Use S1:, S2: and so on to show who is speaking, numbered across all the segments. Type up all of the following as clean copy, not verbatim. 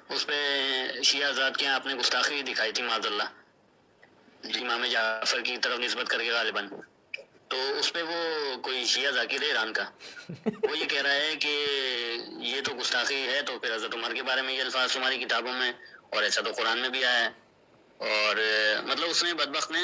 S1: اس پہ شیعہ حضرات کے یہاں آپ نے گستاخی دکھائی تھی معاذ اللہ، امام جعفر کی طرف نسبت کر کے غالباً، تو اس پہ وہ کوئی شیعہ ذاکر ہے ایران کا وہ یہ کہہ رہا ہے کہ یہ تو گستاخی ہے، تو پھر حضرت عمر کے بارے میں یہ الفاظ تمہاری کتابوں میں، اور ایسا تو قرآن میں بھی آیا ہے، اور مطلب اس نے بدبخت نے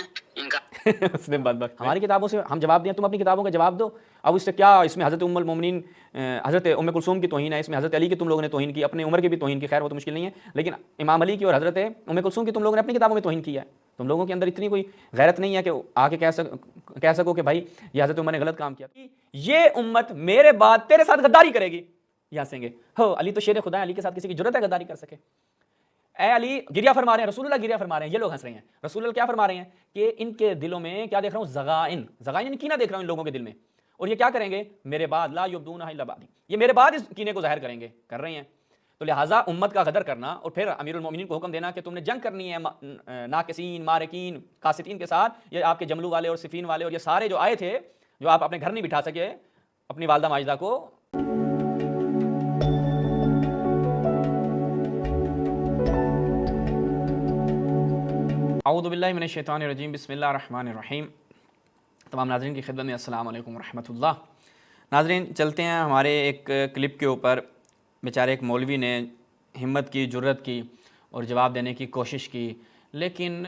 S2: اس نے بدبخت ہماری کتابوں سے ہم جواب دیں، تم اپنی کتابوں کا جواب دو. اب اس سے کیا، اس میں حضرت ام المومنین حضرت ام کلثوم کی توہین ہے، اس میں حضرت علی کی تم لوگوں نے توہین کی، اپنے عمر کی بھی توہین کی، خیر وہ تو مشکل نہیں ہے، لیکن امام علی کی اور حضرت ام کلثوم کی تم لوگوں نے اپنی کتابوں میں توہین کی ہے. تم لوگوں کے اندر اتنی کوئی غیرت نہیں ہے کہ آ کے کہہ سکو کہ بھائی یہ حضرت عمر نے غلط کام کیا. یہ امت میرے بعد تیرے ساتھ غداری کرے گی. یہاں سے گے ہو علی تو شیر خدا ہے، علی کے ساتھ کسی کی جرت ہے غداری کر سکے؟ اے علی گریہ فرما رہے ہیں، رسول اللہ گریہ فرما رہے ہیں، یہ لوگ ہنس رہے ہیں. رسول اللہ کیا فرما رہے ہیں کہ ان کے دلوں میں کیا دیکھ رہا ہوں، زغائن یعنی کینہ دیکھ رہا ہوں ان لوگوں کے دل میں، اور یہ کیا کریں گے میرے بعد، لا یبدون الا بعدی، یہ میرے بعد اس کینے کو ظاہر کریں گے، کر رہے ہیں. تو لہٰذا امت کا غدر کرنا اور پھر امیر المومنین کو حکم دینا کہ تم نے جنگ کرنی ہے ناکسین مارکین قاسطین کے ساتھ، یہ آپ کے جملو والے اور صفین والے اور یہ سارے جو آئے تھے جو آپ اپنے گھر نہیں بٹھا سکے اپنی والدہ ماجدہ کو. اعوذ باللہ من الشیطان الرجیم، بسم اللہ الرحمن الرحیم. تمام ناظرین کی خدمت میں السلام علیکم ورحمۃ اللہ. ناظرین چلتے ہیں ہمارے ایک کلپ کے اوپر. بیچارے ایک مولوی نے ہمت کی، جرت کی اور جواب دینے کی کوشش کی، لیکن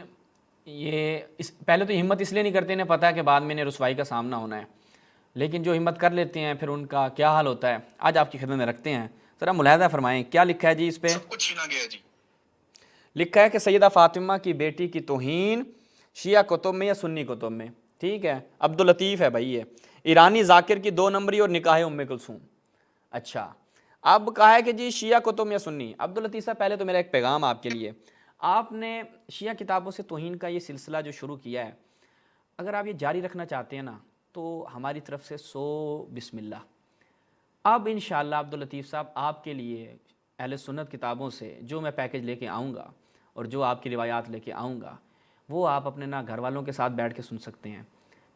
S2: یہ پہلے تو ہمت اس لیے نہیں کرتے، انہیں پتہ ہے کہ بعد میں انہیں رسوائی کا سامنا ہونا ہے، لیکن جو ہمت کر لیتے ہیں پھر ان کا کیا حال ہوتا ہے آج آپ کی خدمت میں رکھتے ہیں. ذرا ملاحظہ فرمائیں کیا لکھا ہے جی اس پہ.
S1: سب کچھ چھینا گیا جی.
S2: لکھا ہے کہ سیدہ فاطمہ کی بیٹی کی توہین شیعہ کتب میں یا سنی کتب میں. ٹھیک ہے، عبداللطیف ہے بھائی، یہ ایرانی ذاکر کی 2 نمبری اور نکاح ام کلثوم. اچھا اب کہا ہے کہ جی شیعہ کتب یا سنی. عبداللطیف صاحب پہلے تو میرا ایک پیغام آپ کے لیے، آپ نے شیعہ کتابوں سے توہین کا یہ سلسلہ جو شروع کیا ہے، اگر آپ یہ جاری رکھنا چاہتے ہیں نا تو ہماری طرف سے 100 بسم اللہ. اب انشاءاللہ عبداللطیف صاحب آپ کے لیے اہل سنت کتابوں سے جو میں پیکج لے کے آؤں گا اور جو آپ کی روایات لے کے آؤں گا وہ آپ اپنے نا گھر والوں کے ساتھ بیٹھ کے سن سکتے ہیں.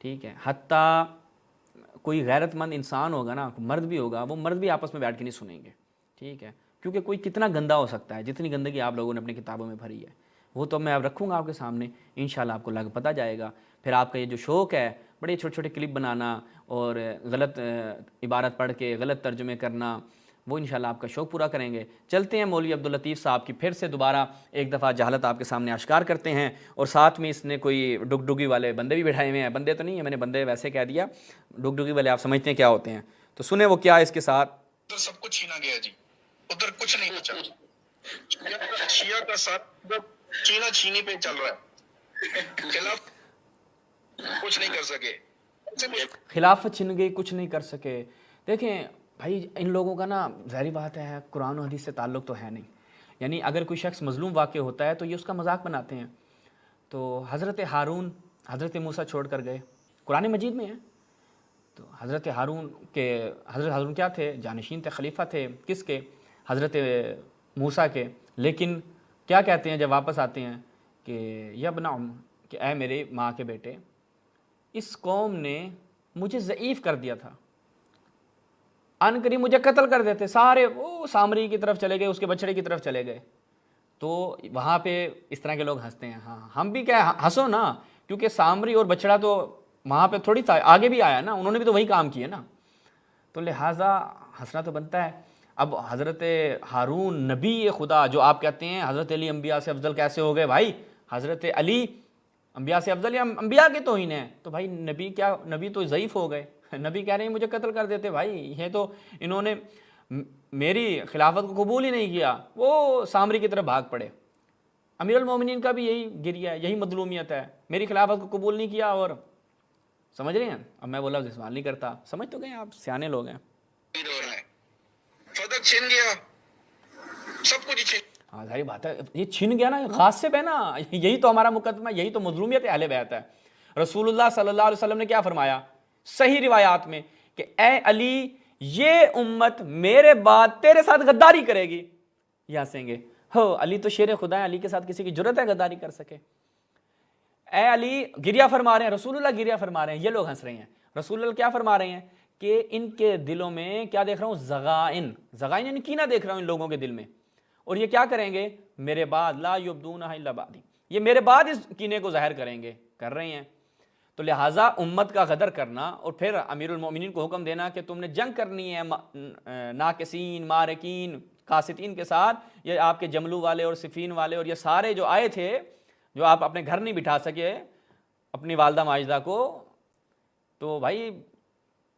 S2: ٹھیک ہے، حتیٰ کوئی غیرت مند انسان ہوگا نا، مرد بھی ہوگا، وہ مرد بھی آپس میں بیٹھ کے نہیں سنیں گے. ٹھیک ہے، کیونکہ کوئی کتنا گندا ہو سکتا ہے، جتنی گندگی آپ لوگوں نے اپنی کتابوں میں بھری ہے وہ تو میں اب رکھوں گا آپ کے سامنے، انشاءاللہ آپ کو لگ پتہ جائے گا. پھر آپ کا یہ جو شوق ہے بڑے چھوٹے چھوٹے کلپ بنانا اور غلط عبارت پڑھ کے غلط ترجمے کرنا، وہ انشاءاللہ آپ کا شوق پورا کریں گے. چلتے ہیں مولوی عبداللطیف صاحب کی پھر سے دوبارہ ایک دفعہ جہالت آپ کے سامنے اشکار کرتے ہیں، اور ساتھ میں اس نے کوئی ڈگ ڈگی والے بندے بھی بٹھائے ہوئے ہیں. بندے تو نہیں ہیں، میں نے بندے ویسے کہہ دیا، ڈگ ڈگی والے آپ سمجھتے ہیں کیا ہوتے ہیں، تو سنیں وہ کیا اس کے ساتھ.
S1: ادھر سب کچھ چھینا گیا جی، ادھر کچھ نہیں بچا. شیعہ کا ساتھ چینا چھینی پہ چل رہا ہے، خلاف کچھ نہیں کر سکے،
S2: خلافت چھن گئی کچھ نہیں کر سکے. دیکھیں بھائی ان لوگوں کا نا ظاہری بات ہے قرآن و حدیث سے تعلق تو ہے نہیں، یعنی اگر کوئی شخص مظلوم واقع ہوتا ہے تو یہ اس کا مذاق بناتے ہیں. تو حضرت ہارون حضرت موسیٰ چھوڑ کر گئے، قرآن مجید میں ہے. تو حضرت ہارون کیا تھے، جانشین تھے، خلیفہ تھے کس کے، حضرت موسیٰ کے. لیکن کیا کہتے ہیں جب واپس آتے ہیں کہ یا ابن کہ اے میرے ماں کے بیٹے، اس قوم نے مجھے ضعیف کر دیا تھا، ان قریب مجھے قتل کر دیتے. سارے وہ سامری کی طرف چلے گئے، اس کے بچڑے کی طرف چلے گئے. تو وہاں پہ اس طرح کے لوگ ہنستے ہیں. ہاں ہم بھی کیا ہنسو نا، کیونکہ سامری اور بچڑا تو وہاں پہ تھوڑی تھا، آگے بھی آیا نا، انہوں نے بھی تو وہی کام کیے نا، تو لہٰذا ہنسنا تو بنتا ہے. اب حضرت ہارون نبی خدا جو آپ کہتے ہیں حضرت علی انبیاء سے افضل کیسے ہو گئے بھائی، حضرت علی انبیاء سے افضل یا انبیاء کی توہین ہے. تو بھائی نبی تو ضعیف ہو گئے، نبی کہہ رہے ہیں مجھے قتل کر دیتے. بھائی یہ تو انہوں نے میری خلافت کو قبول ہی نہیں کیا، وہ سامری کی طرف بھاگ پڑے. امیر المومنین کا بھی یہی گریہ ہے، یہی مظلومیت ہے، میری خلافت کو قبول نہیں کیا. اور سمجھ رہے ہیں، اب میں وہ لفظ استعمال نہیں کرتا، سمجھ تو گئے آپ، سیانے لوگ ہیں.
S1: فدق چھن گیا، سب کچھ چھن.
S2: ہاں ظاہر بات ہے، یہ چھن گیا نا، غاصب ہے نا، یہی تو ہمارا مقدمہ، یہی تو مظلومیت اہل بیت ہے. رسول اللہ صلی اللہ علیہ وسلم نے کیا فرمایا صحیح روایات میں کہ اے علی یہ امت میرے بعد تیرے ساتھ غداری کرے گی. یہاں سے گے ہو علی تو شیر خدا ہے، علی کے ساتھ کسی کی جرت ہے غداری کر سکے. اے علی گریہ فرما رہے ہیں، رسول اللہ گریہ فرما رہے ہیں، یہ لوگ ہنس رہے ہیں. رسول اللہ کیا فرما رہے ہیں کہ ان کے دلوں میں کیا دیکھ رہا ہوں، زغائن یعنی کینہ دیکھ رہا ہوں ان لوگوں کے دل میں، اور یہ کیا کریں گے؟ میرے بعد لا یبدون الا بعدی، یہ میرے بعد اس کینے کو ظاہر کریں گے، کر رہے ہیں۔ تو لہٰذا امت کا غدر کرنا اور پھر امیر المومنین کو حکم دینا کہ تم نے جنگ کرنی ہے ناکسین، مارکین، قاسطین کے ساتھ، یہ آپ کے جملو والے اور صفین والے اور یہ سارے جو آئے تھے، جو آپ اپنے گھر نہیں بٹھا سکے اپنی والدہ ماجدہ کو، تو بھائی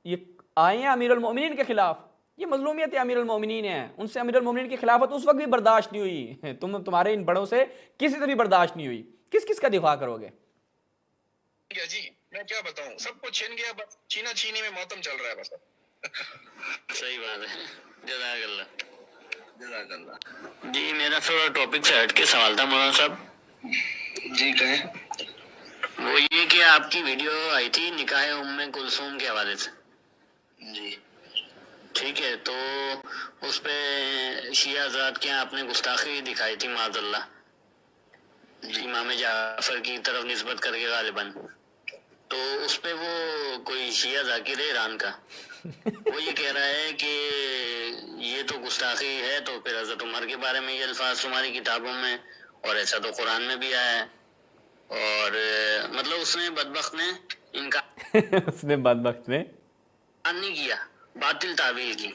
S2: یہ آئے ہیں امیر المومنین کے خلاف، یہ مظلومیت امیر المومنین ہے، ان سے امیر المومنین کی خلافت اس وقت بھی برداشت نہیں ہوئی، تمہارے ان بڑوں سے کسی سے بھی برداشت نہیں ہوئی، کس کس کا دفاع کرو گے؟
S3: جی میں کیا بتاؤں، سب کچھ چھین گیا، بس چھینا چھینی میں موتم چل رہا ہے بس۔
S1: صحیح بات ہے، جزاک اللہ جزاک اللہ۔ جی میرا تھوڑا ٹاپک سے ہٹ کے سوال تھا مولانا صاحب۔
S3: جی کہیں۔
S1: وہ یہ کہ آپ کی ویڈیو آئی تھی نکاح ام کلثوم کے حوالے سے،
S3: جی
S1: ٹھیک ہے، تو اس پہ شیعہ حضرات کے آپ نے گستاخی دکھائی تھی معاذ اللہ، امام جعفر کی طرف نسبت کر کے غالباً، تو اس پہ وہ کوئی شیعہ ذاکر ہے ایران کا، وہ یہ کہہ رہا ہے کہ یہ تو گستاخی ہے، تو پھر حضرت عمر کے بارے میں یہ الفاظ تمہاری کتابوں میں، اور ایسا تو قرآن میں بھی آیا ہے، اور مطلب اس نے بدبخت نے
S2: اس نے بدبخت نے
S1: نہیں کیا، باطل تعویل کی۔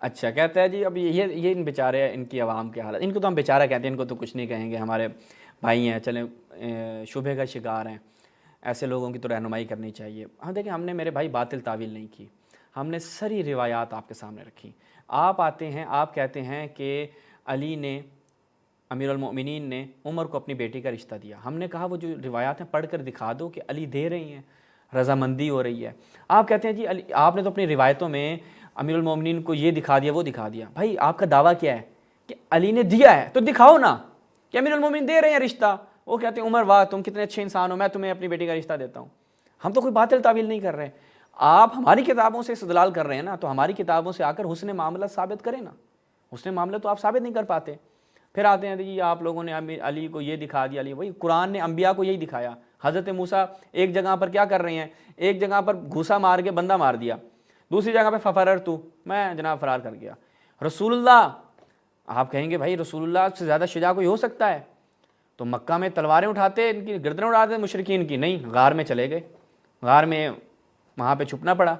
S2: اچھا کہتا ہے جی اب یہ ان بیچارے ان کی عوام کی حالت، ان کو تو ہم بیچارہ کہتے ہیں، ان کو تو کچھ نہیں کہیں گے، ہمارے بھائی ہیں، چلیں شبہ کا شکار ہیں، ایسے لوگوں کی تو رہنمائی کرنی چاہیے۔ ہاں دیکھیں ہم نے میرے بھائی باطل تعویل نہیں کی، ہم نے ساری روایات آپ کے سامنے رکھی۔ آپ آتے ہیں، آپ کہتے ہیں کہ علی نے، امیر المؤمنین نے عمر کو اپنی بیٹی کا رشتہ دیا، ہم نے کہا وہ جو روایات ہیں پڑھ کر دکھا دو کہ علی دے رہی ہیں، رضامندی ہو رہی ہے۔ آپ کہتے ہیں جی علی، آپ نے تو اپنی روایتوں میں امیر المومنین کو یہ دکھا دیا وہ دکھا دیا۔ بھائی آپ کا دعویٰ کیا ہے کہ علی نے دیا ہے، تو دکھاؤ نا کہ امیر المومنین دے رہے ہیں رشتہ۔ وہ کہتے ہیں عمر واہ تم کتنے اچھے انسان ہو، میں تمہیں اپنی بیٹی کا رشتہ دیتا ہوں۔ ہم تو کوئی باطل تعویل نہیں کر رہے، آپ ہماری کتابوں سے استدلال کر رہے ہیں نا، تو ہماری کتابوں سے آ کر حسن معاملہ ثابت کریں نا، حسن معاملہ تو آپ ثابت نہیں کر پاتے، پھر آتے ہیں جی آپ لوگوں نے علی کو یہ دکھا دیا۔ علی وہی قرآن نے انبیاء کو یہی دکھایا۔ حضرت موسیٰ ایک جگہ پر کیا کر رہے ہیں، ایک جگہ پر گھوسا مار کے بندہ مار دیا، دوسری جگہ پہ ففررت، میں جناب فرار کر گیا۔ رسول اللہ، آپ کہیں گے بھائی رسول اللہ سے زیادہ شجاع کوئی ہو سکتا ہے، تو مکہ میں تلواریں اٹھاتے، ان کی گردنیں اڑاتے مشرکین کی، نہیں، غار میں چلے گئے، غار میں وہاں پہ چھپنا پڑا۔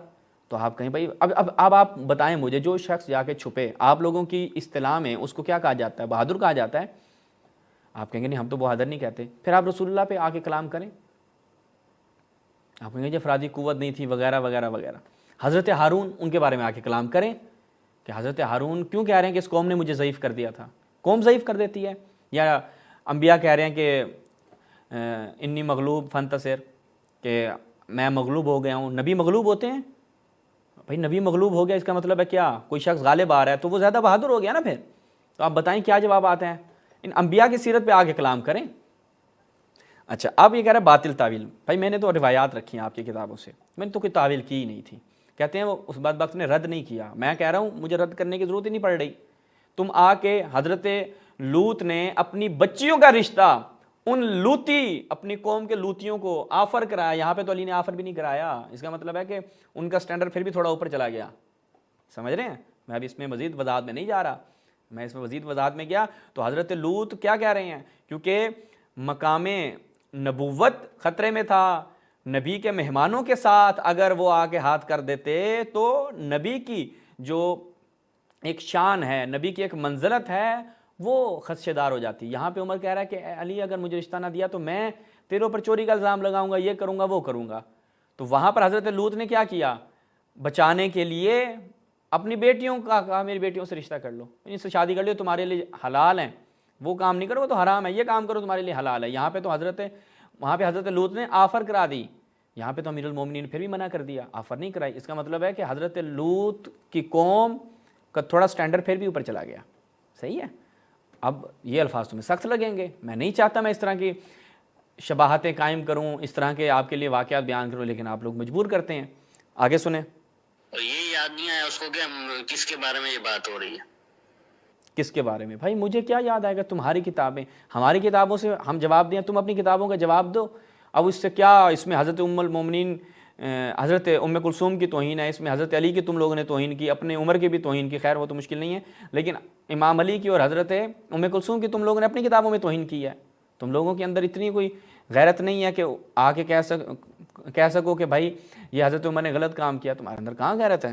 S2: تو آپ کہیں بھائی اب آپ بتائیں مجھے، جو شخص جا کے چھپے، آپ لوگوں کی اصطلاح میں اس کو کیا کہا جاتا ہے؟ بہادر کہا جاتا ہے۔ آپ کہیں گے نہیں ہم تو بہادر نہیں کہتے، پھر آپ رسول اللہ پہ آ کے کلام کریں، آپ کہیں گے جی افرادی قوت نہیں تھی وغیرہ وغیرہ وغیرہ۔ حضرت ہارون، ان کے بارے میں آ کے کلام کریں کہ حضرت ہارون کیوں کہہ رہے ہیں کہ اس قوم نے مجھے ضعیف کر دیا تھا، قوم ضعیف کر دیتی ہے، یا انبیاء کہہ رہے ہیں کہ انی مغلوب فانتصر، کہ میں مغلوب ہو گیا ہوں۔ نبی مغلوب ہوتے ہیں؟ بھائی نبی مغلوب ہو گیا اس کا مطلب ہے کیا؟ کوئی شخص غالب آ رہا ہے تو وہ زیادہ بہادر ہو گیا نا پھر۔ تو آپ بتائیں کیا جواب آتے ہیں؟ ان انبیاء کی سیرت پہ آگے کلام کریں۔ اچھا اب یہ کہہ رہا ہے باطل تعویل، بھائی میں نے تو روایات رکھی ہیں آپ کی کتابوں سے، میں نے تو کوئی تعویل کی ہی نہیں تھی۔ کہتے ہیں وہ اس بدبخت نے رد نہیں کیا، میں کہہ رہا ہوں مجھے رد کرنے کی ضرورت ہی نہیں پڑ رہی۔ تم آ کے حضرت لوط نے اپنی بچیوں کا رشتہ ان لوتی اپنی قوم کے لوتیوں کو آفر کرایا، یہاں پہ تو علی نے آفر بھی نہیں کرایا، اس کا مطلب ہے کہ ان کا سٹینڈرڈ پھر بھی تھوڑا اوپر چلا گیا، سمجھ رہے ہیں؟ میں اب اس میں مزید وضاحت میں نہیں جا رہا، میں اس میں مزید وضاحت میں گیا تو حضرت لوط کیا کہہ رہے ہیں، کیونکہ مقام نبوت خطرے میں تھا، نبی کے مہمانوں کے ساتھ اگر وہ آ کے ہاتھ کر دیتے تو نبی کی جو ایک شان ہے، نبی کی ایک منزلت ہے، وہ خدشے دار ہو جاتی۔ یہاں پہ عمر کہہ رہا ہے کہ علی اگر مجھے رشتہ نہ دیا تو میں تیرے اوپر چوری کا الزام لگاؤں گا، یہ کروں گا وہ کروں گا۔ تو وہاں پر حضرت لوط نے کیا کیا، بچانے کے لیے اپنی بیٹیوں کا کہا میری بیٹیوں سے رشتہ کر لو، ان سے شادی کر لو، تمہارے لیے حلال ہیں، وہ کام نہیں کرو وہ تو حرام ہے، یہ کام کرو تمہارے لیے حلال ہے۔ یہاں پہ تو وہاں پہ حضرت لوط نے آفر کرا دی، یہاں پہ تو امیر المومنین پھر بھی منع کر دیا، آفر نہیں کرائی۔ اس کا مطلب ہے کہ حضرت لوط کی قوم کا تھوڑا سٹینڈرڈ پھر بھی اوپر چلا گیا، صحیح ہے۔ اب یہ الفاظ تمہیں سخت لگیں گے، میں نہیں چاہتا میں اس طرح کی شباہتیں قائم کروں، اس طرح کے آپ کے لیے واقعات بیان کروں، لیکن آپ لوگ مجبور کرتے ہیں۔ آگے سنیں۔
S1: اور یہ یاد نہیں آیا اس کو کہ کس کے بارے میں یہ بات ہو رہی ہے؟
S2: کس کے بارے میں؟ بھائی مجھے کیا یاد آئے گا، تمہاری کتابیں، ہماری کتابوں سے ہم جواب دیں، تم اپنی کتابوں کا جواب دو۔ اب اس سے کیا، اس میں حضرت ام المومنین حضرت ام کلثوم کی توہین ہے، اس میں حضرت علی کی تم لوگوں نے توہین کی، اپنے عمر کی بھی توہین کی، خیر وہ تو مشکل نہیں ہے، لیکن امام علی کی اور حضرت ام کلثوم کی تم لوگوں نے اپنی کتابوں میں توہین کی ہے. تم لوگوں کے اندر اتنی کوئی غیرت نہیں ہے کہ آ کے کہہ سکو کہ بھائی یہ حضرت عمر نے غلط کام کیا. تمہارے اندر کہاں غیرت ہے؟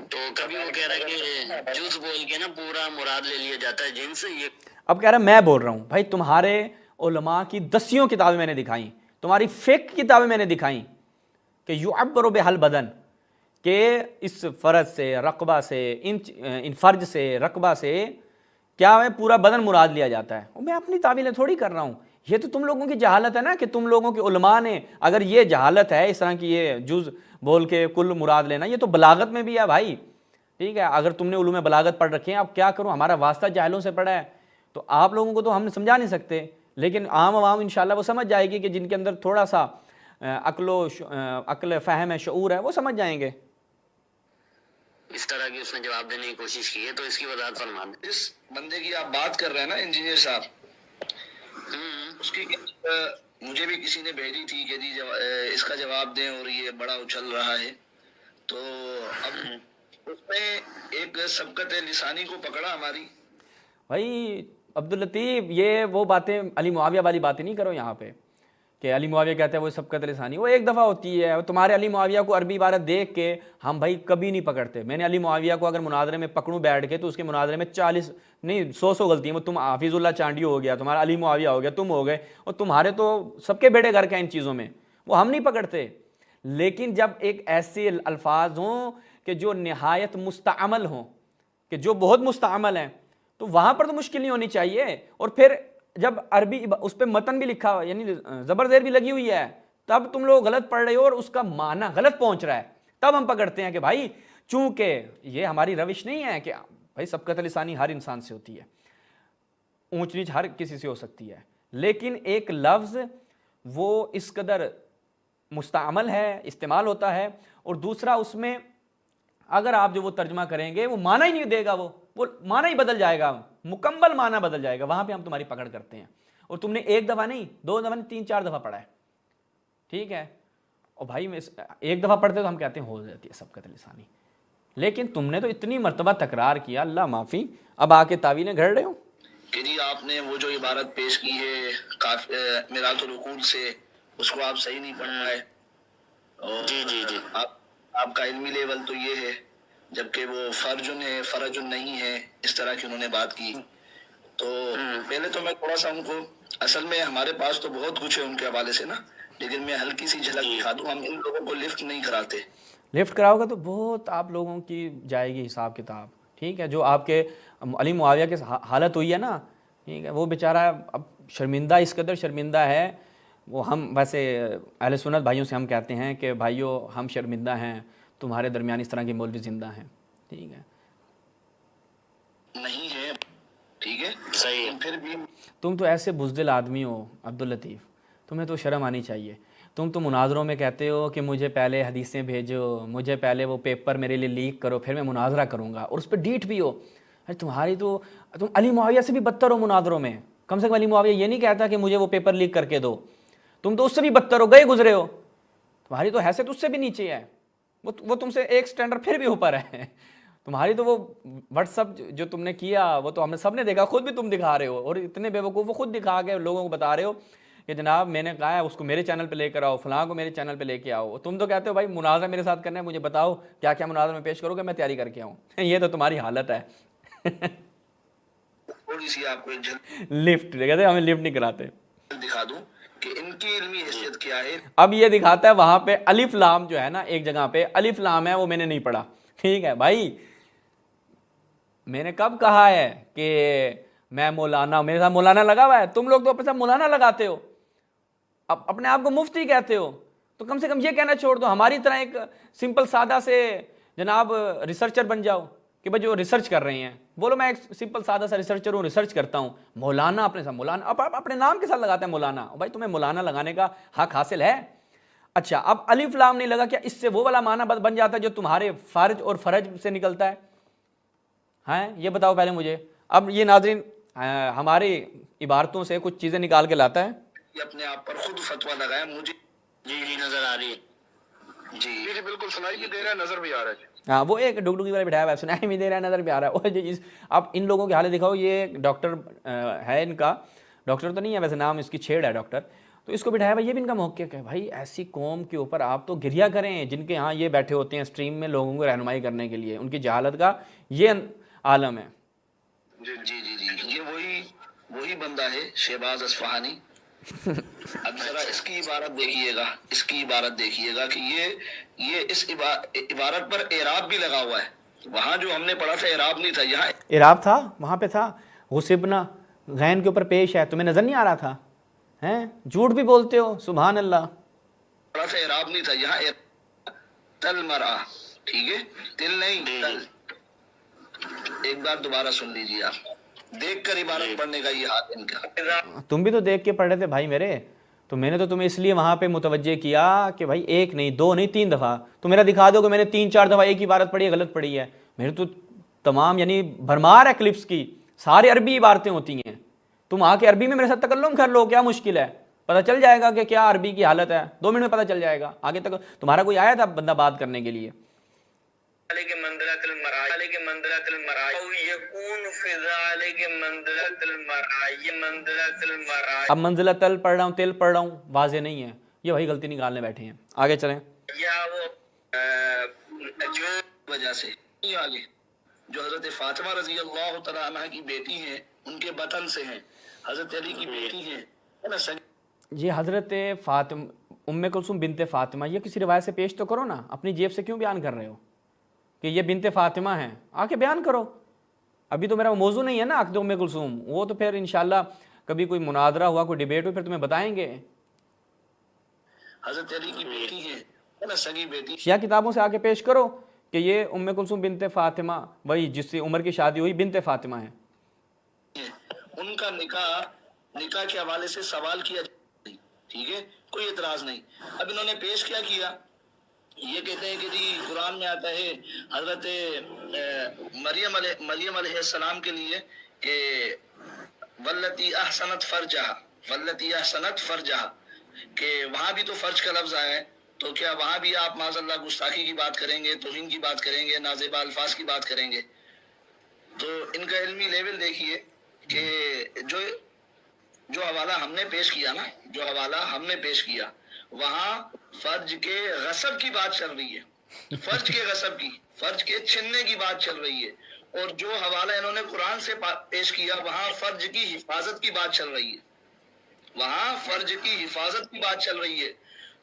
S1: تو کبھی وہ کہہ رہا ہے کہ جز بول کے نا پورا مراد لے لیا جاتا ہے جن سے. یہ
S2: اب کہہ رہا ہے میں بول رہا ہوں بھائی تمہارے علماء کی 10 کتابیں میں نے دکھائیں, تمہاری فقہ کتابیں میں نے دکھائیں کہ یعبر بحل بدن, کہ اس فرض سے رقبہ سے ان فرج سے رقبہ سے کیا ہے پورا بدن مراد لیا جاتا ہے. اور میں اپنی تعویلیں تھوڑی کر رہا ہوں, یہ تو تم لوگوں کی جہالت ہے نا کہ تم لوگوں کے علماء نے, اگر یہ جہالت ہے اس طرح کی یہ جز بول کے کل مراد لینا, یہ تو بلاغت میں بھی ہے بھائی. ٹھیک ہے, اگر تم نے علوم بلاغت پڑھ رکھے ہیں, اب کیا کروں, ہمارا واسطہ جاہلوں سے پڑھا ہے, تو آپ لوگوں کو تو ہم سمجھا نہیں سکتے, لیکن عام عوام انشاءاللہ وہ سمجھ جائے گی کہ جن کے اندر تھوڑا سا عقل فہم ہے, شعور ہے, وہ سمجھ جائیں گے.
S1: اس طرح کی اس نے جواب دینے کی کوشش کی ہے, تو اس کی وضاحت فرما دیں.
S3: جس بندے کی آپ بات کر رہے ہیں نا انجینئر صاحب, اس کی مجھے بھی کسی نے بھیجی تھی کہ جی اس کا جواب دیں اور یہ بڑا اچھل رہا ہے. تو اب اس میں ایک سبقت لسانی کو پکڑا ہماری.
S2: بھائی عبداللطیف, یہ وہ باتیں علی معاویہ والی باتیں نہیں کرو یہاں پہ کہ علی معاویہ کہتے ہیں وہ سبقت لسانی, وہ ایک دفعہ ہوتی ہے. تمہارے علی معاویہ کو عربی عبارت دیکھ کے ہم بھائی کبھی نہیں پکڑتے. میں نے علی معاویہ کو اگر مناظرے میں پکڑوں بیٹھ کے تو اس کے مناظرے میں 40 نہیں 100 غلطیاں. وہ تم حافظ اللہ چانڈی ہو گیا, تمہارا علی معاویہ ہو گیا, تم ہو گئے, اور تمہارے تو سب کے بیڑے گھر کے ان چیزوں میں, وہ ہم نہیں پکڑتے. لیکن جب ایک ایسے الفاظ ہوں کہ جو نہایت مستعمل ہوں, کہ جو بہت مستعمل ہیں, تو وہاں پر تو مشکل نہیں ہونی چاہیے. اور پھر جب عربی اس پہ متن بھی لکھا ہوا, یعنی زبر زیر بھی لگی ہوئی ہے, تب تم لوگ غلط پڑھ رہے ہو اور اس کا معنی غلط پہنچ رہا ہے, تب ہم پکڑتے ہیں کہ بھائی چونکہ یہ ہماری روش نہیں ہے کہ بھائی سبقت لسانی ہر انسان سے ہوتی ہے, اونچ نیچ ہر کسی سے ہو سکتی ہے, لیکن ایک لفظ وہ اس قدر مستعمل ہے, استعمال ہوتا ہے, اور دوسرا اس میں اگر آپ جو وہ ترجمہ کریں گے وہ معنی ہی نہیں دے گا, وہ معنی ہی بدل جائے گا, مکمل معنی بدل جائے گا. وہاں پہ ہم تمہاری پکڑ کرتے ہیں, اور تم نے ایک دفعہ نہیں, 2 دفعہ نہیں, 3-4 دفعہ پڑھا ہے. ٹھیک ہے, اور بھائی میں ایک دفعہ پڑھتے تو ہم کہتے ہیں ہو جاتی ہے سبقت لسانی, لیکن تم نے تو اتنی مرتبہ تکرار کیا, اللہ معافی, اب آ کے تعویلیں گھڑ رہے ہو
S3: کہ جی آپ نے وہ جو عبارت پیش کی ہے میراث العقول سے, اس کو آپ صحیح نہیں پڑھ پائے.
S1: جی جی جی,
S3: آپ کا علمی لیول تو یہ ہے, جبکہ وہ فرجن ہے فرجن نہیں ہے, اس طرح کی انہوں نے بات کی. تو پہلے تو میں تھوڑا سا ان کو, اصل میں ہمارے پاس تو بہت کچھ ہے ان کے حوالے سے نا, لیکن میں ہلکی سی جھلک دکھا دوں. ہم ان لوگوں کو لفٹ نہیں کراتے.
S2: لفٹ کراؤ گا تو بہت آپ لوگوں کی جائے گی حساب کتاب. ٹھیک ہے, جو آپ کے علی معاویہ کے حالت ہوئی ہے نا, ٹھیک ہے, وہ بیچارہ اب شرمندہ, اس قدر شرمندہ ہے. وہ ہم ویسے اہل سنت بھائیوں سے ہم کہتے ہیں کہ بھائیوں ہم شرمندہ ہیں, تمہارے درمیان اس طرح کے مولوی زندہ ہیں. ٹھیک ہے,
S3: نہیں ہے, ٹھیک ہے,
S1: صحیح ہے.
S3: پھر بھی
S2: تم تو ایسے بزدل آدمی ہو عبداللطیف, تمہیں تو شرم آنی چاہیے. تم تو مناظروں میں کہتے ہو کہ مجھے پہلے حدیثیں بھیجو, مجھے پہلے وہ پیپر میرے لیے لیک کرو, پھر میں مناظرہ کروں گا, اور اس پہ ڈیٹ بھی ہو. تمہاری تو, تم علی معاویہ سے بھی بدتر ہو مناظروں میں. کم سے کم علی معاویہ یہ نہیں کہتا کہ مجھے وہ پیپر لیک کر کے دو, تم تو اس سے بھی بدتر ہو, گئے گزرے ہو. تمہاری تو حیثیت اس سے بھی نیچے ہے, وہ تم سے ایک سٹینڈرڈ پھر بھی اوپر ہے. تمہاری تو وہ واٹس اپ جو تم نے کیا وہ تو ہم نے سب نے دیکھا, خود بھی تم دکھا رہے ہو, اور اتنے بیوقوف وہ خود دکھا کے لوگوں کو بتا رہے ہو کہ جناب میں نے کہا ہے اس کو میرے چینل پہ لے کر آؤ, فلاں کو میرے چینل پہ لے کے آؤ. تم تو کہتے ہو بھائی مناظرہ میرے ساتھ کرنا ہے, مجھے بتاؤ کیا کیا مناظرہ میں پیش کرو گے, میں تیاری کر کے آؤں. یہ تو تمہاری حالت ہے.
S3: تھوڑی سی آپ کو
S2: لفٹ کہتے ہمیں لفٹ نہیں کراتے.
S3: دکھا دوں کہ ان کی علمی حیثیت کیا ہے.
S2: اب یہ دکھاتا ہے وہاں پہ الف لام جو ہے نا, ایک جگہ پہ الف لام ہے, وہ میں نے نہیں پڑھا. ٹھیک ہے بھائی, میں نے کب کہا ہے کہ میں مولانا, میرے ساتھ مولانا لگا ہوا ہے. تم لوگ تو اپنے ساتھ مولانا لگاتے ہو, اپنے آپ کو مفتی کہتے ہو, تو کم سے کم یہ کہنا چھوڑ دو, ہماری طرح ایک سمپل سادہ سے جناب ریسرچر بن جاؤ کہ بھائی جو ریسرچ کر رہے ہیں بولو میں ایک سمپل سادہ سا ریسرچر ہوں, ریسرچ کرتا ہوں. مولانا اپنے ساتھ مولانا, اب اپنے نام کے ساتھ لگاتا ہے مولانا. بھائی تمہیں مولانا لگانے کا حق حاصل ہے. اچھا اب الف لام نہیں لگا, کیا اس سے وہ والا معنی بن جاتا ہے جو تمہارے فرج اور فرج سے نکلتا ہے؟ ہاں یہ بتاؤ پہلے مجھے. اب یہ ناظرین ہماری عبارتوں سے کچھ چیزیں نکال کے لاتا ہے.
S3: یہ اپنے آپ پر خود فتویٰ لگایا. مجھے
S1: جی جی نظر آ رہی ہے.
S3: جی
S4: جی بالکل سنائی بھی دے رہا ہے، نظر بھی آ رہا ہے.
S2: ہاں وہ ایک ڈگڈگی والا بٹھایا ہوا ہے، سنائی بھی دے رہا ہے نظر بھی آ رہا ہے. اب ان لوگوں کی حالت دکھاؤ. یہ ڈاکٹر ہے، ان کا ڈاکٹر تو نہیں ہے ویسے، نام اس کی چھیڑ ہے ڈاکٹر. تو اس کو بٹھایا ہوا، یہ بھی ان کا محقق ہے. بھائی ایسی قوم کے اوپر آپ تو گریہ کریں جن کے ہاں یہ بیٹھے ہوتے ہیں اسٹریم میں لوگوں کو رہنمائی کرنے کے لیے. ان کی جہالت کا یہ عالم ہے.
S3: جی جی جی یہ وہی بندہ ہے شہباز اصفہانی. اب ذرا اس کی عبارت دیکھیے گا کہ یہ اس عبارت پر اعراب بھی لگا ہوا ہے. وہاں جو ہم نے پڑھا تھا اعراب نہیں تھا، یہاں
S2: اعراب تھا. وہاں پہ تھا غصبنا، غین کے اوپر پیش ہے. تمہیں نظر نہیں آ رہا تھا؟ ہیں جھوٹ بھی بولتے ہو، سبحان اللہ.
S3: پڑھا تھا اعراب نہیں تھا، یہاں تل مرا، ٹھیک ہے، تل نہیں تل. ایک بار دوبارہ سن لیجیے آپ، دیکھ کر عبارت پڑھنے کا یہ حال ان کا.
S2: تم بھی تو دیکھ کے پڑھ رہے تھے بھائی میرے. تو میں نے تو تمہیں اس لیے وہاں پہ متوجہ کیا کہ بھائی ایک نہیں، دو نہیں، 3 دفعہ تو میرا دکھا دو کہ میں نے 3-4 دفعہ ایک عبارت پڑھی ہے، غلط پڑھی ہے. میرے تو تمام یعنی بھرمار ہے کلپس کی، سارے عربی عبارتیں ہوتی ہیں. تم آ کے عربی میں میرے ساتھ تکلم کر لو، کیا مشکل ہے؟ پتہ چل جائے گا کہ کیا عربی کی حالت ہے. 2 منٹ میں پتہ چل جائے گا. آگے تک تمہارا کوئی آیا تھا بندہ بات کرنے کے لیے؟ اب منزلت تل پڑھ رہا ہوں، تل پڑھ رہا ہوں، واضح نہیں ہے. یہ وہی غلطی نکالنے بیٹھے ہیں. آگے چلیں.
S3: جو وجہ سے آگے جو حضرت فاطمہ رضی اللہ تعالیٰ عنہ کی بیٹی ہیں، ان کے بطن سے ہیں، حضرت علی کی بیٹی ہیں.
S2: یہ حضرت فاطمہ ام کلثوم بنت فاطمہ، یہ کسی روایت سے پیش تو کرو نا. اپنی جیب سے کیوں بیان کر رہے ہو کہ یہ بنت فاطمہ ہیں؟ آ کے بیان کرو. ابھی تو میرا موضوع نہیں ہے نا عقد ام کلثوم، وہ تو پھر انشاءاللہ کبھی کوئی مناظرہ ہوا، کوئی ڈیبیٹ ہو، پھر تمہیں بتائیں گے.
S3: حضرت علی کی بیٹی ہے، سگی بیٹی.
S2: شیعہ کتابوں سے آ کے پیش کرو کہ یہ ام کلثوم بنت فاطمہ، وہی جس سے عمر کی شادی ہوئی، بنت فاطمہ ہے.
S3: ان کا نکاح کے حوالے سے سوال کیا، ٹھیک ہے، کوئی اعتراض نہیں. اب انہوں نے پیش کیا یہ کہتے ہیں کہ جی قرآن میں آتا ہے حضرت مریم علیہ السلام کے لیے کہ واللتی احسنت فرجہا، کہ وہاں بھی تو فرج کا لفظ آیا ہے. تو کیا وہاں بھی آپ معاذ اللہ گستاخی کی بات کریں گے، توہین کی بات کریں گے، نازیبا الفاظ کی بات کریں گے؟ تو ان کا علمی لیول دیکھیے کہ جو حوالہ ہم نے پیش کیا وہاں فرج کے غصب کی بات چل رہی ہے، فرج کے چھننے کی بات چل رہی ہے. اور جو حوالہ انہوں نے قرآن سے پیش کیا وہاں فرج کی حفاظت کی بات چل رہی ہے.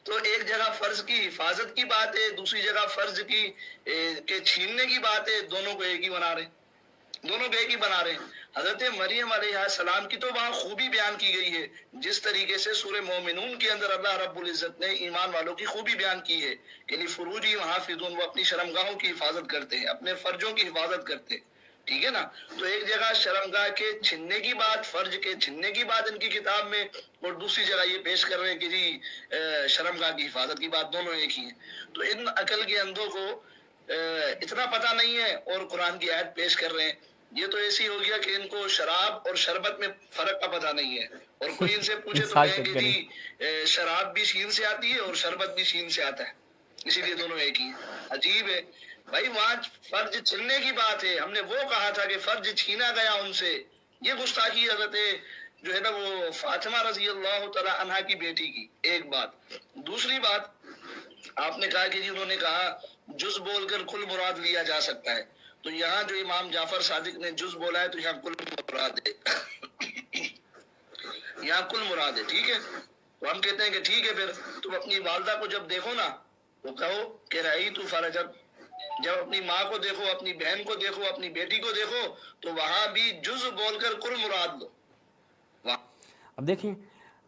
S3: تو ایک جگہ فرض کی حفاظت کی بات ہے، دوسری جگہ فرض کے چھیننے کی بات ہے. دونوں کو ایک ہی بنا رہے ہیں. حضرت مریم علیہ السلام کی تو وہاں خوبی بیان کی گئی ہے، جس طریقے سے سورہ مومنون کے اندر اللہ رب العزت نے ایمان والوں کی خوبی بیان کی ہے کہ لِفُرُوجِهِمْ حَافِظُونَ، وہ اپنی شرمگاہوں کی حفاظت کرتے ہیں، اپنے فرجوں کی حفاظت کرتے ہیں. ٹھیک ہے نا. تو ایک جگہ شرمگاہ کے چھننے کی بات، فرج کے چھننے کی بات ان کی کتاب میں، اور دوسری جگہ یہ پیش کر رہے ہیں کہ جی شرمگاہ کی حفاظت کی بات. دونوں ایک ہی ہیں. تو ان عقل کے اندھوں کو اتنا پتہ نہیں ہے اور قرآن کی آیت پیش کر رہے ہیں. یہ تو ایسی ہو گیا کہ ان کو شراب اور شربت میں فرق کا پتہ نہیں ہے. اور کوئی ان سے پوچھے تو کہیں کہ جی شراب بھی شین سے آتی ہے اور شربت بھی شین سے آتا ہے، اسی لیے دونوں ایک ہی ہیں. عجیب ہے بھائی. وہاں فرج چھیننے کی بات ہے، ہم نے وہ کہا تھا کہ فرج چھینا گیا ان سے. یہ گستاخی حضرت جو ہے نا وہ فاطمہ رضی اللہ تعالی عنہا کی بیٹی کی. ایک بات. دوسری بات، آپ نے کہا کہ جی انہوں نے کہا جز بول کر کل مراد لیا جا سکتا ہے. تو یہاں جو امام جعفر صادق نے جز بولا ہے تو یہاں کل مراد ہے. ٹھیک ہے. تو ہم کہتے ہیں کہ ٹھیک ہے، پھر تم اپنی والدہ کو جب دیکھو نا تو کہو کہ رأیت فرجت. جب اپنی ماں کو دیکھو، اپنی بہن کو دیکھو، اپنی بیٹی کو دیکھو تو وہاں بھی جز بول کر کل مراد لو.
S2: اب دیکھیں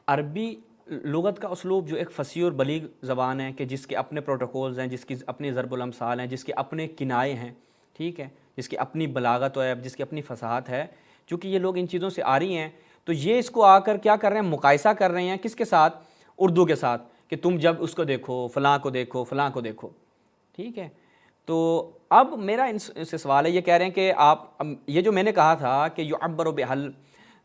S2: عربی لغت کا اسلوب جو ایک فصیح اور بلیغ زبان ہے، کہ جس کے اپنے پروٹوکولز ہیں، جس کی اپنی ضرب الامثال ہیں، جس کے اپنے کنائے ہیں، ٹھیک ہے، جس کی اپنی بلاغت ہے، جس کی اپنی فصاحت ہے. چونکہ یہ لوگ ان چیزوں سے آ رہی ہیں تو یہ اس کو آ کر کیا کر رہے ہیں، مقایسہ کر رہے ہیں کس کے ساتھ؟ اردو کے ساتھ، کہ تم جب اس کو دیکھو، فلاں کو دیکھو، فلاں کو دیکھو. ٹھیک ہے. تو اب میرا ان سے سوال ہے، یہ کہہ رہے ہیں کہ آپ یہ جو میں نے کہا تھا کہ یعبر بحل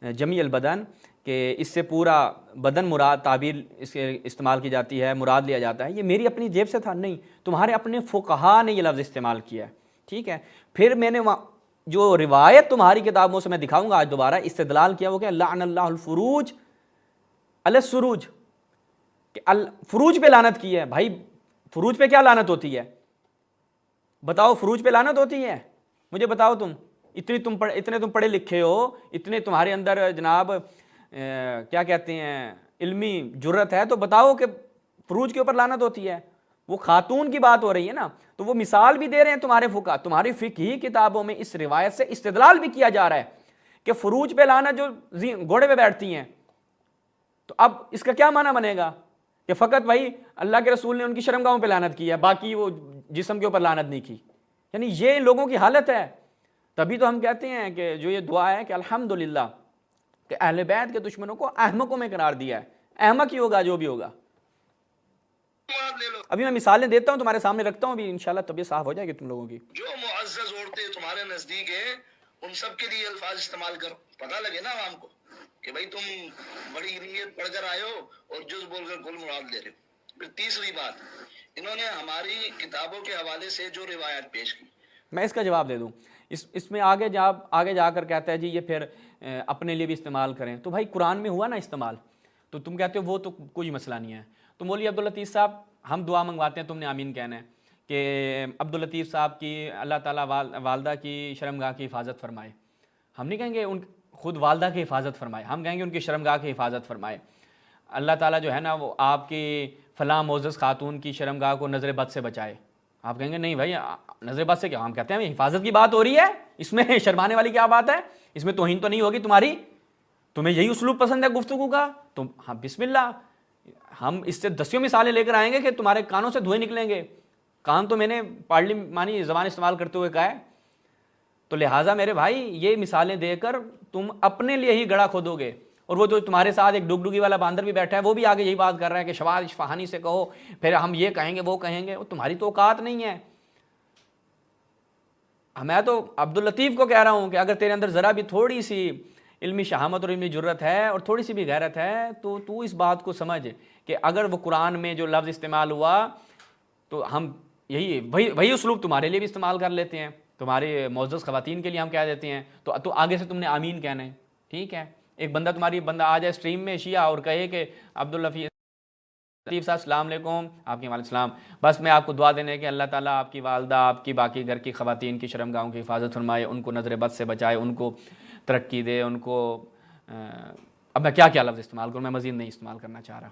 S2: جمیع البدن، کہ اس سے پورا بدن مراد تعبیر اس کے استعمال کی جاتی ہے، مراد لیا جاتا ہے، یہ میری اپنی جیب سے تھا نہیں، تمہارے اپنے فقہا نے یہ لفظ استعمال کیا ہے، ٹھیک ہے۔ پھر میں نے جو روایت تمہاری کتابوں سے میں دکھاؤں گا آج دوبارہ استدلال کیا، وہ کہ لعن اللہ الفروج علی السروج، کہ فروج پہ لعنت کی ہے۔ بھائی فروج پہ کیا لعنت ہوتی ہے؟ بتاؤ، فروج پہ لعنت ہوتی ہے؟ مجھے بتاؤ، اتنے تم پڑھے لکھے ہو، اتنے تمہارے اندر جناب کیا کہتے ہیں علمی جرت ہے، تو بتاؤ کہ فروج کے اوپر لعنت ہوتی ہے؟ وہ خاتون کی بات ہو رہی ہے نا، تو وہ مثال بھی دے رہے ہیں تمہارے فقہ، تمہاری فقہی کتابوں میں اس روایت سے استدلال بھی کیا جا رہا ہے کہ فروج پہ لعنت جو گھوڑے پہ بیٹھتی ہیں۔ تو اب اس کا کیا معنی بنے گا کہ فقط بھائی اللہ کے رسول نے ان کی شرمگاہوں پہ لعنت کی ہے، باقی وہ جسم کے اوپر لعنت نہیں کی؟ یعنی یہ لوگوں کی حالت ہے۔ تبھی تو ہم کہتے ہیں کہ جو یہ دعا ہے کہ الحمدللہ کہ اہل بیت کے دشمنوں کو احمقوں میں قرار دیا ہے، احمق ہی ہوگا جو بھی ہوگا۔ ابھی میں مثالیں دیتا ہوں، تمہارے سامنے رکھتا ہوں، ابھی انشاءاللہ طبیعت صاف ہو جائے گی تم لوگوں کی۔
S3: جو معزز عورتیں تمہارے نزدیک ہیں ان سب کے لیے الفاظ استعمال کرو، پتہ لگے نا عوام کو کہ بھائی تم بڑی علمیت پڑھ کر آئے ہو اور جز بول کر کل مراد لے رہے ہو۔ پھر تیسری بات، انہوں نے ہماری کتابوں کے حوالے سے جو روایات پیش کی،
S2: میں اس کا جواب دے دوں، اس میں آگے جا کر کہتا ہے جی یہ پھر اپنے لیے بھی استعمال کریں، تو بھائی قرآن میں ہوا نا استعمال، تو تم کہتے ہو وہ تو کوئی مسئلہ نہیں ہے۔ تو مولوی عبداللطیف صاحب ہم دعا منگواتے ہیں، تم نے آمین کہنا ہے کہ عبداللطیف صاحب کی اللہ تعالیٰ والدہ کی شرمگاہ کی حفاظت فرمائے۔ ہم نہیں کہیں گے ان خود والدہ کی حفاظت فرمائے، ہم کہیں گے ان کی شرمگاہ کی حفاظت فرمائے۔ اللہ تعالیٰ جو ہے نا وہ آپ کی فلاں معزز خاتون کی شرمگاہ کو نظر بد سے بچائے۔ آپ کہیں گے نہیں بھائی نظر بد سے کیا، ہم کہتے ہیں حفاظت کی بات ہو رہی ہے، اس میں شرمانے والی کیا بات ہے، اس میں توہین تو نہیں ہوگی تمہاری؟ تمہیں یہی اسلوب پسند ہے گفتگو کا؟ تم ہاں بسم اللہ، ہم اس سے 10 مثالیں لے کر آئیں گے کہ تمہارے کانوں سے دھوئے نکلیں گے۔ کان تو میں نے پارلیمانی زبان استعمال کرتے ہوئے کہا ہے، تو لہٰذا میرے بھائی یہ مثالیں دے کر تم اپنے لیے ہی گڑھا کھودو گے۔ اور وہ جو تمہارے ساتھ ایک ڈگڈگی والا باندر بھی بیٹھا ہے وہ بھی آگے یہی بات کر رہا ہے کہ شواذ اشفہانی سے کہو، پھر ہم یہ کہیں گے وہ کہیں گے، وہ تمہاری تو اوقات نہیں ہے۔ میں تو عبداللطیف کو کہہ رہا ہوں کہ اگر تیرے اندر ذرا بھی تھوڑی سی علمی شہامت اور علمی جرت ہے اور تھوڑی سی بھی غیرت ہے تو اس بات کو سمجھ کہ اگر وہ قرآن میں جو لفظ استعمال ہوا تو ہم وہی اسلوب تمہارے لیے بھی استعمال کر لیتے ہیں، تمہارے معزز خواتین کے لیے ہم کہہ دیتے ہیں، تو آگے سے تم نے آمین کہنا ہے، ٹھیک ہے۔ ایک بندہ آ جائے اسٹریم میں شیعہ اور کہے کہ عبداللطیف صاحب السلام علیکم، آپ کے وعلیکم السلام، بس میں آپ کو دعا دینے کہ اللہ تعالیٰ آپ کی والدہ، آپ کی باقی گھر کی خواتین کی شرمگاہوں کی حفاظت فرمائے، ان کو نظر بد سے بچائے، ان کو ترقی دے، ان کو اب میں کیا لفظ استعمال کروں، میں مزید نہیں استعمال کرنا چاہ رہا،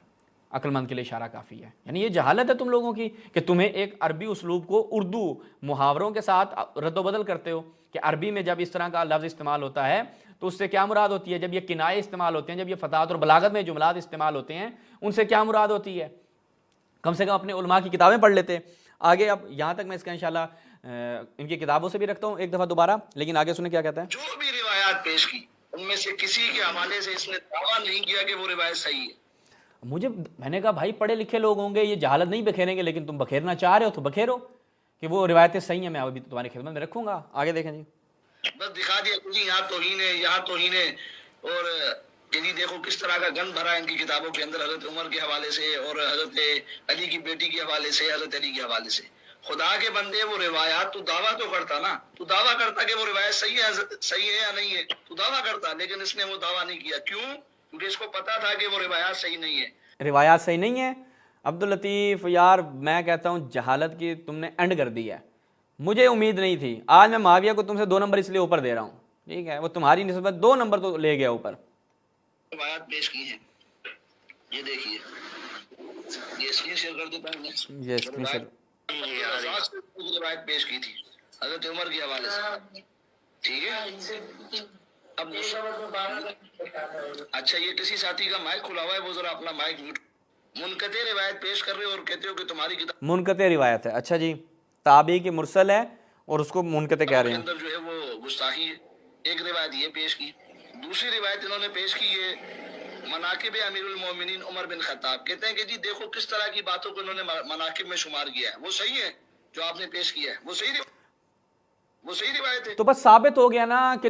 S2: عقل مند کے لیے اشارہ کافی ہے۔ یعنی یہ جہالت ہے تم لوگوں کی کہ تمہیں ایک عربی اسلوب کو اردو محاوروں کے ساتھ رد و بدل کرتے ہو کہ عربی میں جب اس طرح کا لفظ استعمال ہوتا ہے تو اس سے کیا مراد ہوتی ہے، جب یہ کنائے استعمال ہوتے ہیں، جب یہ فتاحت اور بلاغت میں جملات استعمال ہوتے ہیں ان سے کیا مراد ہوتی ہے؟ کم سے کم اپنے علماء کی کتابیں پڑھ لیتے۔ آگے اب یہاں تک میں اس کا انشاءاللہ ان کی کتابوں سے بھی رکھتا ہوں ایک دفعہ دوبارہ، لیکن آگے سنیں کیا کہتا ہے۔
S3: جو بھی روایات پیش کی ان میں سے کسی کے حوالے سے اس نے دعویٰ نہیں کیا کہ وہ روایت صحیح ہے۔
S2: میں نے کہا بھائی پڑھے لکھے لوگ ہوں گے یہ جہالت نہیں بکھیریں گے، لیکن تم بکھیرنا چاہ رہے ہو تو بکھیرو کہ وہ روایتیں صحیح ہیں، میں ابھی تمہاری خدمت میں رکھوں گا۔ آگے دیکھیں جی،
S3: بس دکھا دیا کہ یہاں توہین ہے، یہاں توہین ہے، اور جی دیکھو کس طرح کا گند بھرا ہے ان کی کتابوں کے اندر حضرت عمر کے حوالے سے اور حضرت علی کی بیٹی کے حوالے سے، حضرت علی کے حوالے سے۔ خدا کے بندے وہ روایات تو دعویٰ تو کرتا نا، تو دعویٰ کرتا کہ وہ روایت صحیح ہے یا نہیں ہے، تو دعویٰ کرتا، لیکن اس نے وہ دعویٰ نہیں کیا۔ کیوں؟ کیونکہ اس کو پتا تھا کہ وہ روایات صحیح نہیں ہے۔
S2: روایات صحیح نہیں ہے۔ عبداللطیف یار میں کہتا ہوں جہالت کی تم نے اینڈ کر دی ہے، مجھے امید نہیں تھی۔ آج میں معاویہ کو تم سے 2 نمبر اس لیے اوپر دے رہا ہوں، ٹھیک ہے، وہ تمہاری نسبت 2 نمبر تو لے گیا اوپر۔
S3: روایات پیش کی ہیں، یہ دیکھیے، یہ اسکرین شیئر کر دیتا ہوں میں۔
S2: یہ اسکرین شیئر
S3: روایت پیش کی تھی حضرت عمر کے حوالے سے، ٹھیک ہے۔ اب اچھا یہ کسی ساتھی کا مائک کھلا ہوا ہے، وہ ذرا اپنا مائک میوٹ۔ منقطع روایت پیش کر رہے اور کہتے ہو کہ تمہاری کتاب
S2: منقطع روایت ہے۔ اچھا جی، تابعی کی مرسل ہے اور اس کو منقطع کہہ رہے ہیں۔
S3: اندر جو ہے وہ گستاخی ہے۔ ایک روایت یہ پیش کی، دوسری روایت انہوں نے پیش کی یہ مناقب امیر المومنین عمر بن خطاب، کہتے ہیں کہ جی دیکھو کس طرح کی باتوں کو انہوں نے مناقب میں شمار کیا ہے، وہ صحیح ہے جو آپ نے پیش کیا ہے، وہ صحیح روایت ہے۔
S2: تو بس ثابت ہو گیا نا کہ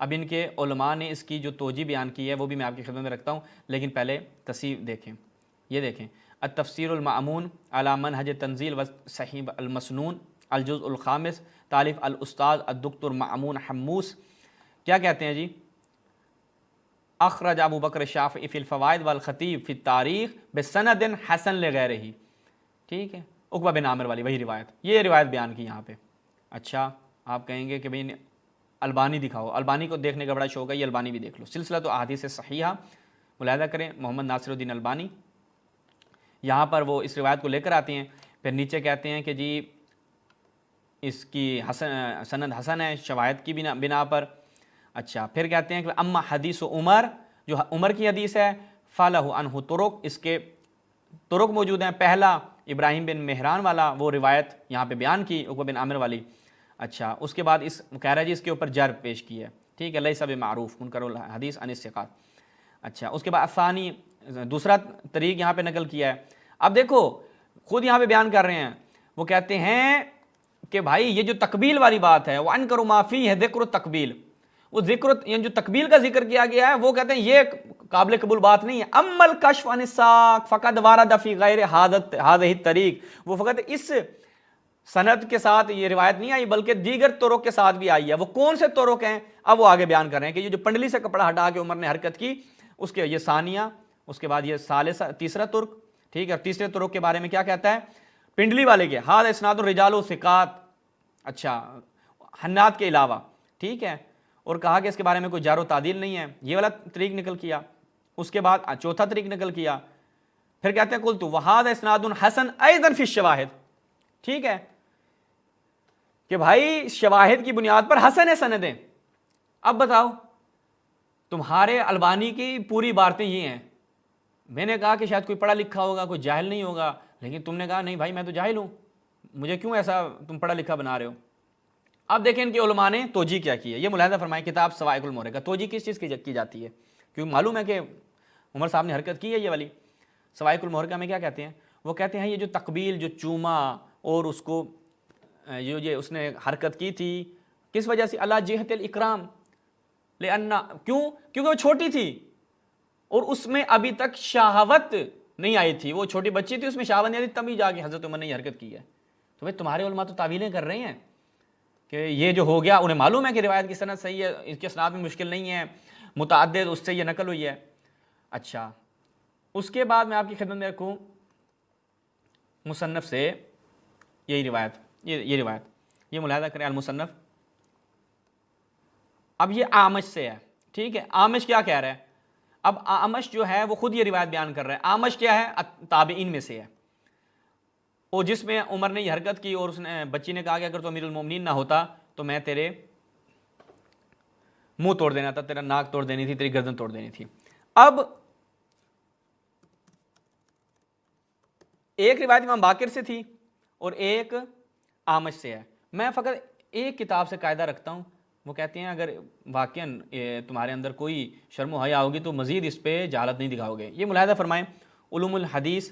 S2: اب ان کے علماء نے اس کی جو توجیہ بیان کی ہے وہ بھی میں آپ کی خدمت میں رکھتا ہوں، لیکن پہلے تصحیح دیکھیں. یہ دیکھیں التفسیر المأمون علی منہج تنزیل و صحیح المسنون الجزء الخامس تالیف الاستاذ الدکتور مأمون حموس. کیا کہتے ہیں جی؟ اخرج ابو بکر الشافعی فی الفوائد والخطیب فی التاریخ بسند حسن لغیرہ. ٹھیک ہے، عقبہ بن عامر والی وہی روایت، یہ روایت بیان کی یہاں پہ. اچھا آپ کہیں گے کہ بھئی البانی دکھاؤ، البانی کو دیکھنے کا بڑا شوق ہے، یہ البانی بھی دیکھ لو. سلسلہ تو احادیث صحیحہ ملاحظہ کریں، محمد ناصر الدین البانی یہاں پر وہ اس روایت کو لے کر آتے ہیں. پھر نیچے کہتے ہیں کہ جی اس کی سند حسن ہے شواہد کی بنا پر. اچھا پھر کہتے ہیں کہ اما حدیث عمر، جو عمر کی حدیث ہے، فالہ عنہ طرق، اس کے طرق موجود ہیں. پہلا ابراہیم بن مہران والا وہ روایت یہاں پہ بیان کی عقبہ بن عامر والی. اچھا اس کے بعد اس کہہ رہا ہے جی اس کے اوپر جرب پیش کی ہے. ٹھیک ہے، لیس بمعروف منکر الحدیث عن الثقات. اچھا اس کے بعد ثانی دوسرا طریق یہاں پہ نقل کیا ہے. اب دیکھو خود یہاں پہ بیان کر رہے ہیں، وہ کہتے ہیں کہ بھائی یہ جو تقبیل والی بات ہے، وَأَنْكَرُ مَا فِيهِ ذِكْرُ التَّقْبِيل، وہ ذکر یعنی جو تقبیل کا ذکر کیا گیا ہے وہ کہتے ہیں یہ قابل قبول بات نہیں ہے. اما الکشف عن الساق فقد ورد فی غیر هذه الطریق، وہ فقط اس سند کے ساتھ یہ روایت نہیں آئی بلکہ دیگر طرق کے ساتھ بھی آئی ہے. وہ کون سے طرق ہیں اب وہ آگے بیان کر رہے ہیں کہ یہ جو پنڈلی سے کپڑا ہٹا کے عمر نے حرکت کی، اس کے یہ ثانیہ، اس کے بعد یہ ثالثہ تیسرا ترک. ٹھیک ہے، اور تیسرے طرق کے بارے میں کیا کہتا ہے پنڈلی والے کے ہاتھ اسناد الرجال و ثقات. اچھا حناد کے علاوہ. ٹھیک ہے، اور کہا کہ اس کے بارے میں کوئی جار و تعدیل نہیں ہے. یہ والا طریق نکل کیا. اس کے بعد چوتھا طریق نکل کیا. پھر کہتے ہیں قلت وہذا اسناد حسن ایضا فی الشواہد. ٹھیک ہے کہ بھائی شواہد کی بنیاد پر حسن ہے سندیں. اب بتاؤ تمہارے البانی کی پوری باتیں یہ ہیں. میں نے کہا کہ شاید کوئی پڑھا لکھا ہوگا، کوئی جاہل نہیں ہوگا، لیکن تم نے کہا نہیں بھائی میں تو جاہل ہوں، مجھے کیوں ایسا تم پڑھا لکھا بنا رہے ہو. اب دیکھیں ان کے علماء نے توجیہ کیا کی ہے. یہ ملاحظہ فرمائیں کتاب سوائق المورے کا توجیہ کس چیز کی جاتی ہے، کیونکہ معلوم ہے کہ عمر صاحب نے حرکت کی ہے یہ والی. سوائق المورے میں کیا کہتے ہیں؟ وہ کہتے ہیں یہ جو تقبیل، جو چوما اور اس کو یہ اس نے حرکت کی تھی کس وجہ سے؟ اللہ جہت الاکرام، لأن کیونکہ وہ چھوٹی تھی اور اس میں ابھی تک شہوت نہیں آئی تھی، وہ چھوٹی بچی تھی، اس میں شہوت نہیں آئی تھی، تبھی جا کے حضرت عمر نے یہ حرکت کی ہے. تو بھائی تمہارے علماء تو تعویلیں کر رہے ہیں کہ یہ جو ہو گیا، انہیں معلوم ہے کہ روایت کی سند صحیح ہے، اس کے اسناد میں مشکل نہیں ہے، متعدد اس سے یہ نقل ہوئی ہے. اچھا اس کے بعد میں آپ کی خدمت میں رکھوں مصنف سے یہی روایت، یہ روایت یہ ملاحظہ کریں المصنف. اب یہ اعمش سے ہے. ٹھیک ہے، اعمش کیا کہہ رہا ہے؟ اب اعمش جو ہے وہ خود یہ روایت بیان کر رہا ہے. اعمش کیا ہے؟ تابعین میں سے ہے، اور جس میں عمر نے یہ حرکت کی اور اس نے بچی نے کہا کہ اگر تو امیر المومنین نہ ہوتا تو میں تیرے منہ توڑ دینا تھا، تیرا ناک توڑ دینی تھی، تیری گردن توڑ دینی تھی. اب ایک روایت امام باقر سے تھی اور ایک اعمش سے ہے. میں فقط ایک کتاب سے قاعدہ رکھتا ہوں، وہ کہتے ہیں اگر واقعاً تمہارے اندر کوئی شرم و حیا ہوگی تو مزید اس پہ جہالت نہیں دکھاؤ گے. یہ ملاحظہ فرمائیں علوم الحدیث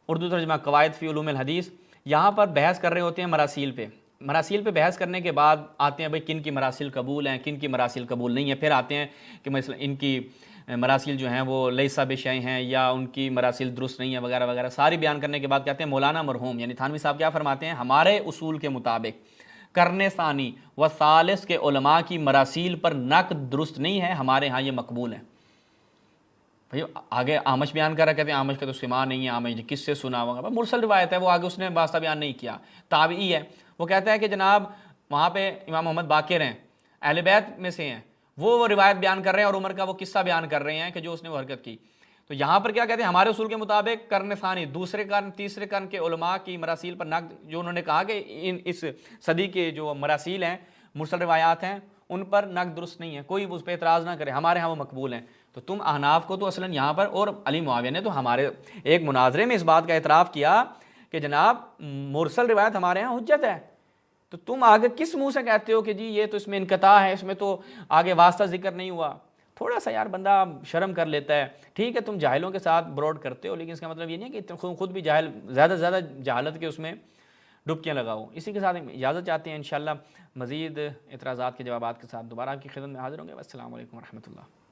S2: اردو ترجمہ قواعد فی علوم الحدیث. یہاں پر بحث کر رہے ہوتے ہیں مراسیل پہ. مراسیل پہ بحث کرنے کے بعد آتے ہیں بھائی کن کی مراسیل قبول ہیں، کن کی مراسیل قبول نہیں ہیں. پھر آتے ہیں کہ مثلا ان کی مراسیل جو ہیں وہ لیسا بشیء ہیں یا ان کی مراسیل درست نہیں ہیں وغیرہ وغیرہ. ساری بیان کرنے کے بعد کہتے ہیں مولانا مرحوم یعنی تھانوی صاحب کیا فرماتے ہیں؟ ہمارے اصول کے مطابق کرنے ثانی و ثالث کے علماء کی مراسیل پر نقد درست نہیں ہے، ہمارے ہاں یہ مقبول ہیں. بھائی آگے آمش بیان کر رہا، کہتے ہیں آمش کا تو سما نہیں ہے، آمش کس سے سنا ہوگا؟ مرسل روایت ہے، وہ آگے اس نے واسطہ بیان نہیں کیا، تابعی ہے. وہ کہتا ہے کہ جناب وہاں پہ امام محمد باقر ہیں، اہل بیت میں سے ہیں، وہ روایت بیان کر رہے ہیں اور عمر کا وہ قصہ بیان کر رہے ہیں کہ جو اس نے وہ حرکت کی. تو یہاں پر کیا کہتے ہیں؟ ہمارے اصول کے مطابق قرن ثانی دوسرے قرن تیسرے قرن کے علماء کی مراسیل پر نقد، جو انہوں نے کہا کہ اس صدی کے جو مراسیل ہیں مرسل روایات ہیں ان پر نقد درست نہیں ہے، کوئی اس پہ اعتراض نہ کرے، ہمارے ہاں وہ مقبول ہیں. تو تم احناف کو تو اصلاً یہاں پر اور علی معاویہ نے تو ہمارے ایک مناظرے میں اس بات کا اعتراف کیا کہ جناب مرسل روایت ہمارے ہاں حجت ہے. تو تم آگے کس منہ سے کہتے ہو کہ جی یہ تو اس میں انقطاع ہے، اس میں تو آگے واسطہ ذکر نہیں ہوا؟ تھوڑا سا یار بندہ شرم کر لیتا ہے. ٹھیک ہے تم جاہلوں کے ساتھ براڈ کرتے ہو، لیکن اس کا مطلب یہ نہیں ہے کہ خود بھی جاہل، زیادہ سے زیادہ جہالت کے اس میں ڈبکیاں لگاؤ. اسی کے ساتھ ہم اجازت چاہتے ہیں. انشاءاللہ مزید اعتراضات کے جوابات کے ساتھ دوبارہ آپ کی خدمت میں حاضر ہوں گے. السلام علیکم ورحمۃ اللہ.